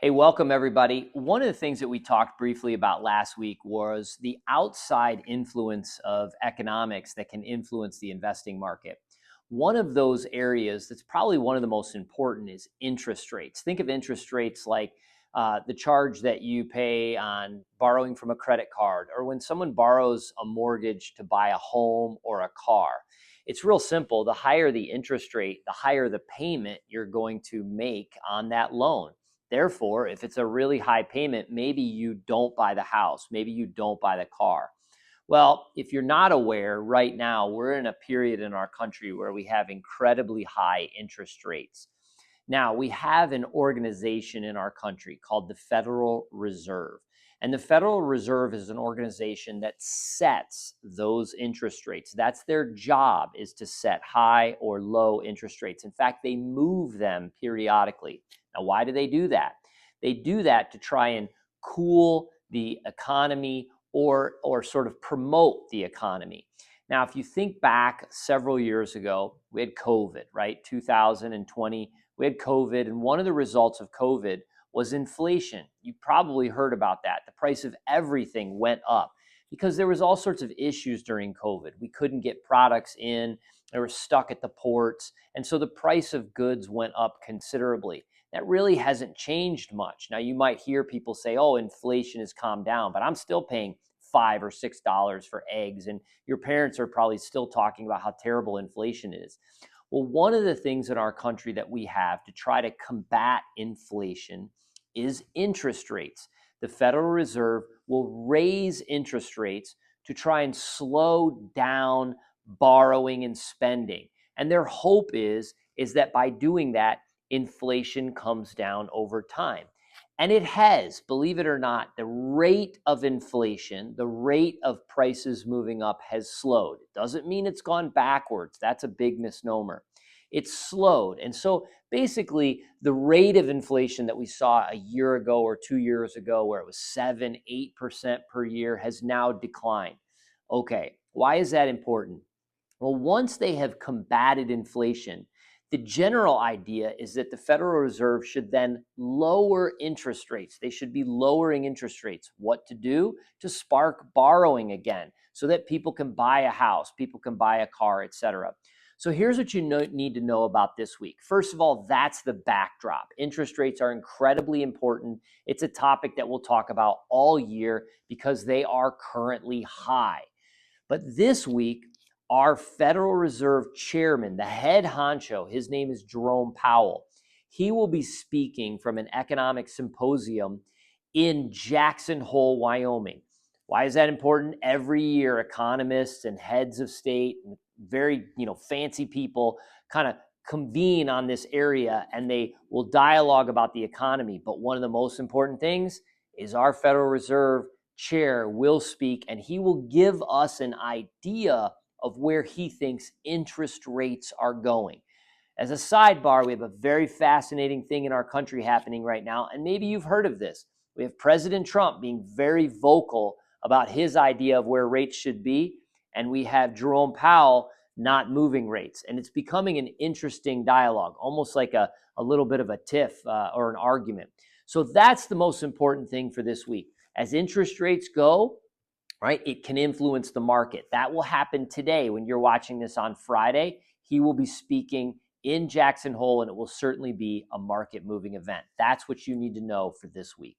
Hey, welcome everybody. One of the things that we talked briefly about last week was the outside influence of economics that can influence the investing market. One of those areas that's probably one of the most important is interest rates. Think of interest rates like the charge that you pay on borrowing from a credit card or when someone borrows a mortgage to buy a home or a car. It's real simple. The higher the interest rate, the higher the payment you're going to make on that loan. Therefore, if it's a really high payment, maybe you don't buy the house, maybe you don't buy the car. Well, if you're not aware, right now we're in a period in our country where we have incredibly high interest rates. Now, we have an organization in our country called the Federal Reserve. And the Federal Reserve is an organization that sets those interest rates. That's their job, is to set high or low interest rates. In fact, they move them periodically. Now, why do they do that? They do that to try and cool the economy or sort of promote the economy. Now, if you think back several years ago, we had COVID, right? 2020, we had COVID, and one of the results of COVID was inflation. You probably heard about that. The price of everything went up because there was all sorts of issues during COVID. We couldn't get products in, they were stuck at the ports, and so the price of goods went up considerably. That really hasn't changed much. Now, you might hear people say, oh, inflation has calmed down, but I'm still paying $5 or $6 for eggs, and your parents are probably still talking about how terrible inflation is. Well, one of the things in our country that we have to try to combat inflation is interest rates. The Federal Reserve will raise interest rates to try and slow down borrowing and spending. And their hope is that by doing that, inflation comes down over time. And it has, believe it or not, the rate of inflation, the rate of prices moving up has slowed. It doesn't mean it's gone backwards. That's a big misnomer. It's slowed. And so basically, the rate of inflation that we saw a year ago or 2 years ago, where it was 7, 8% per year, has now declined. Okay, why is that important? Well, once they have combated inflation, the general idea is that the Federal Reserve should then lower interest rates. They should be lowering interest rates. What to do? To spark borrowing again so that people can buy a house, people can buy a car, etc. So here's what you need to know about this week. First of all, that's the backdrop. Interest rates are incredibly important. It's a topic that we'll talk about all year because they are currently high. But this week, our Federal Reserve chairman, the head honcho, his name is Jerome Powell. He will be speaking from an economic symposium in Jackson Hole, Wyoming. Why is that important? Every year, economists and heads of state and very, fancy people kind of convene on this area and they will dialogue about the economy. But one of the most important things is our Federal Reserve chair will speak and he will give us an idea of where he thinks interest rates are going. As a sidebar, we have a very fascinating thing in our country happening right now, and maybe you've heard of this. We have President Trump being very vocal about his idea of where rates should be, and we have Jerome Powell not moving rates. And it's becoming an interesting dialogue, almost like a little bit of a tiff or an argument. So that's the most important thing for this week. As interest rates go, right, it can influence the market. That will happen today when you're watching this on Friday. He will be speaking in Jackson Hole, and it will certainly be a market-moving event. That's what you need to know for this week.